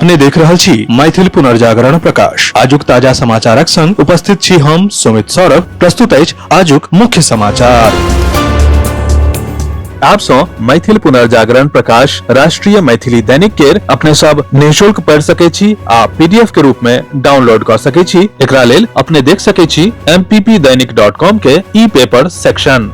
अपने देख रहल छी मैथिल पुनर्जागरण प्रकाश। आजुक ताजा समाचारक संग उपस्थित छी हम सुमित सौरभ। प्रस्तुत अछि आजुक मुख्य समाचार। आप सो मैथिल पुनर्जागरण प्रकाश राष्ट्रीय मैथिली दैनिक केर अपने सब निःशुल्क पढ़ सके छी आ पीडीएफ के रूप में डाउनलोड कर सके छी। एकरा लेल अपने देख सके छी mppdainik.com के ई पेपर सेक्शन।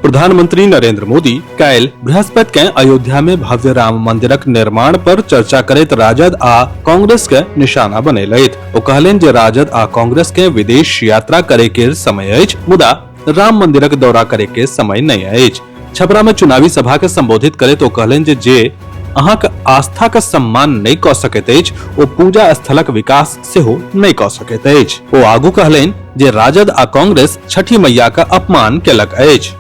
प्रधानमंत्री नरेंद्र मोदी काल्हि बृहस्पति के अयोध्या में भव्य राम मंदिरक निर्माण पर चर्चा करैत राजद आ कांग्रेस के निशाना बनेलथि। ओ कहलनि जे राजद आ कांग्रेस के विदेश यात्रा करे के समय अछि, मुदा राम मंदिरक दौरा करे के समय नहीं अछि। छपरा में चुनावी सभा के संबोधित करैत ओ कहलनि जे अहाँक आस्था के सम्मान नहीं क सकैत अछि, ओ पूजा स्थलक विकास सेहो नहीं क सकैत अछि। ओ आगू कहलनि जे राजद आ कांग्रेस छठी मैया का अपमान केलक अछि।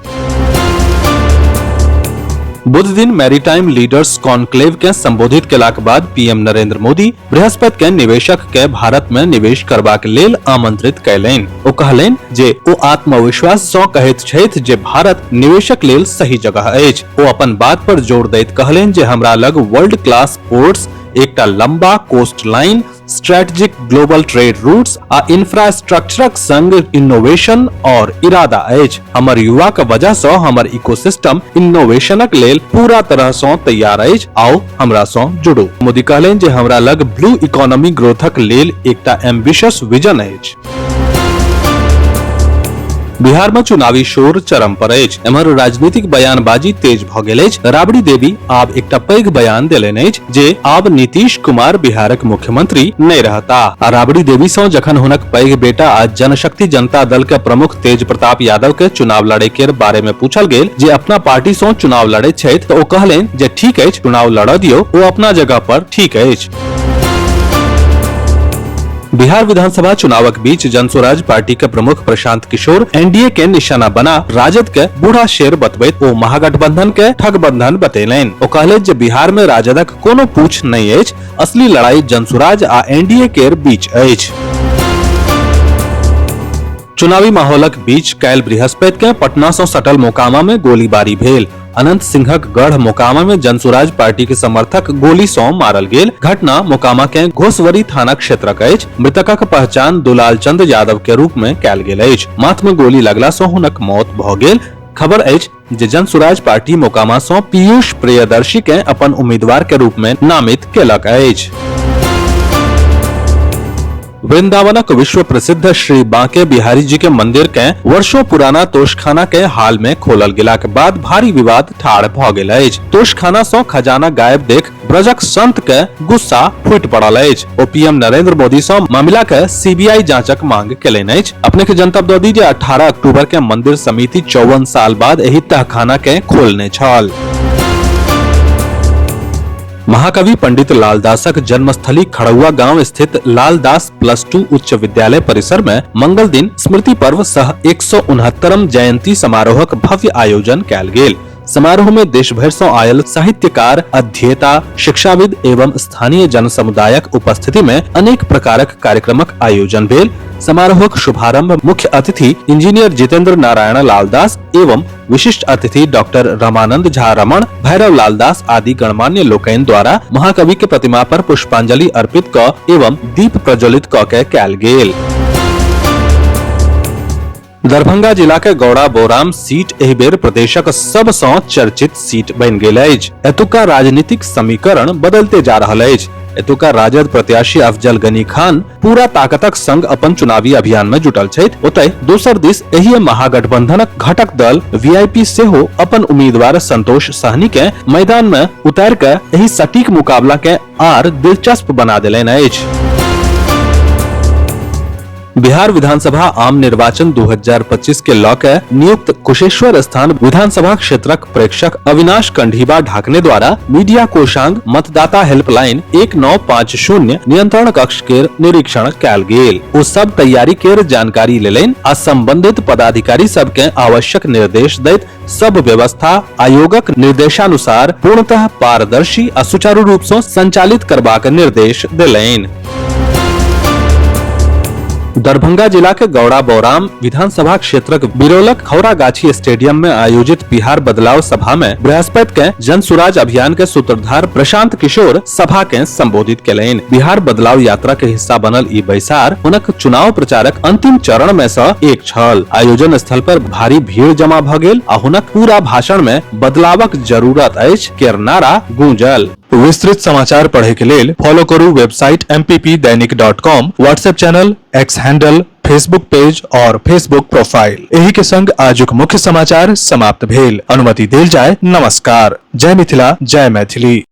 बुध दिन मैरीटाइम लीडर्स कॉन्क्लेव के संबोधित केलाक बाद पीएम नरेंद्र मोदी बृहस्पति के निवेशक के भारत में निवेश करबाक लेल आमंत्रित कयलनि। ओ कहलनि जे ओ आत्मविश्वास सँ कहैत छथि जे भारत निवेशक लेल सही जगह अछि। ओ अपन बात पर जोर दैत कहलनि जे हमरा लग वर्ल्ड क्लास पोर्ट्स, एकटा लंबा coast line, strategic global trade routes आ इंफ्रास्ट्रक्चरक संग इनोवेशन और इरादा अछि। हमर युवा के वजह सँ हमर इकोसिस्टम इनोवेशनक लेल पूरा तरह सँ तैयार अछि। आओ हमरा सँ जुड़ू। मोदी कहलनि जे हमरा लग ब्लू इकोनॉमी ग्रोथक लेल एकटा एम्बिशियस विजन अछि। बिहार में चुनावी शोर चरम पर अछि। एम्हर राजनीतिक बयानबाजी तेज भ गेल अछि। राबड़ी देवी आब एकटा पैघ बयान देलनि अछि जे आब नीतीश कुमार बिहारक मुख्यमंत्री नहीं रहता। आ राबड़ी देवी सँ जखन हुनक पैघ बेटा आ जनशक्ति जनता दल के प्रमुख तेज प्रताप यादव के चुनाव लड़े के बारे में पूछल गेल जे अपना पार्टी सँ चुनाव लड़ैत छथि तऽ ओ कहलनि जे ठीक अछि, चुनाव लड़ दियौ, ओ अपना जगह पर ठीक अछि। बिहार विधानसभा चुनावक बीच जनसुराज पार्टी के प्रमुख प्रशांत किशोर एनडीए के निशाना बना राजद के बूढ़ा शेर बतबैत ओ महागठबंधन के ठगबंधन बतेलनि। ओ कहलनि जे बिहार में राजदक कोनो पूछ नहीं अछि, असली लड़ाई जनसुराज आ एनडीए के बीच अछि। चुनावी माहौलक बीच काल्हि बृहस्पति के पटना सँ सटल मोकामा में गोलीबारी भेल। अनंत सिंहक गढ़ मोकामा में जनसुराज पार्टी के समर्थक गोली सँ मारल गेल। घटना मोकामा के घोसवरी थाना क्षेत्रक अछि। मृतकक पहचान दुलाल चंद यादव के रूप में कयल गेल अछि। माथ में गोली लगला सँ हुनक मौत भ गेल। खबर अछि जे जनसुराज पार्टी मोकामा सँ पीयूष प्रियदर्शी के अपन उम्मीदवार के रूप में नामित केलक अछि। वृंदावनक विश्व प्रसिद्ध श्री बांके बिहारी जी के मंदिर के वर्षों पुराना तोशखाना के हाल में खोलल गेला के बाद भारी विवाद ठाढ़ भ गेल अछि। तोशखाना सँ खजाना गायब देख ब्रजक संत के गुस्सा फूटि पड़ल अछि। ओ पीएम नरेंद्र मोदी सँ मामला के सीबीआई जांचक मांग केलनि अछि। अपने के जनतब दऽ दी जे 18 अक्टूबर के मंदिर समिति 54 साल बाद एहि तहखाना के खोलने छल। महाकवि पंडित लालदासक जन्मस्थली खड़ुआ गांव स्थित लालदास +2 उच्च विद्यालय परिसर में मंगल दिन स्मृति पर्व सह 169वीं जयंती समारोहक भव्य आयोजन कयल गेल। समारोह में देश भर सँ आयल साहित्यकार, अध्येता, शिक्षाविद एवं स्थानीय जन समुदायक उपस्थिति में अनेक प्रकारक कार्यक्रमक आयोजन भेल। समारोहक शुभारंभ मुख्य अतिथि इंजीनियर जितेंद्र नारायण लालदास एवं विशिष्ट अतिथि डॉक्टर रमानंद झा रमण, भैरव लालदास आदि गणमान्य लोकनि द्वारा महाकवि के प्रतिमा पर पुष्पांजलि अर्पित क एवं दीप प्रज्वलित क के कयल गेल। दरभंगा जिला के गौड़ा बोराम सीट एहि बेर प्रदेशक सब सँ चर्चित सीट बनि गेल अछि। एतुका राजनीतिक समीकरण बदलते जा रहल अछि। एतुका राजद प्रत्याशी अफजल गनी खान पूरा ताकतक संग अपन चुनावी अभियान में जुटल छथि। ओतय दोसर दिस एहि महागठबंधनक घटक दल वीआईपी सेहो अपन उम्मीदवार संतोष सहनी के मैदान में उतारि के एहि सटीक मुकाबला के आर दिलचस्प बना देलनि अछि। बिहार विधानसभा आम निर्वाचन 2025 के लऽ के नियुक्त कुशेश्वर स्थान विधानसभा क्षेत्रक प्रेक्षक अविनाश कंढीबा ढाकने द्वारा मीडिया कोषांग मतदाता हेल्पलाइन 1950 नियंत्रण कक्ष के निरीक्षण कयल गेल। ओ सब तैयारी के जानकारी लेलनि आ संबंधित पदाधिकारी सब के आवश्यक निर्देश दैत सब व्यवस्था आयोगक निर्देशानुसार पूर्णतः पारदर्शी आ सुचारू रूप सँ संचालित करबाक निर्देश देलनि। दरभंगा जिला के गौड़ा बौराम विधानसभा क्षेत्रक बिरोलक खौरागाछी स्टेडियम में आयोजित बिहार बदलाव सभा में बृहस्पति के जन सुराज अभियान के सूत्रधार प्रशांत किशोर सभा के संबोधित केलनि। बिहार बदलाव यात्रा के हिस्सा बनल ई बैसार हुनक चुनाव प्रचारक अंतिम चरण में से एक छल। आयोजन स्थल पर भारी भीड़ जमा भ गेल आ हुनक पूरा भाषण में बदलावक जरूरत अछि केर नारा गूंजल। विस्तृत समाचार पढ़े के लेल फॉलो करू वेबसाइट mppदैनिक.com, WhatsApp channel, X handle, Facebook page और फेसबुक प्रोफाइल। एही के संग आजुक मुख्य समाचार समाप्त भेल। अनुमति देल जाय। नमस्कार। जय मिथिला, जय मैथिली।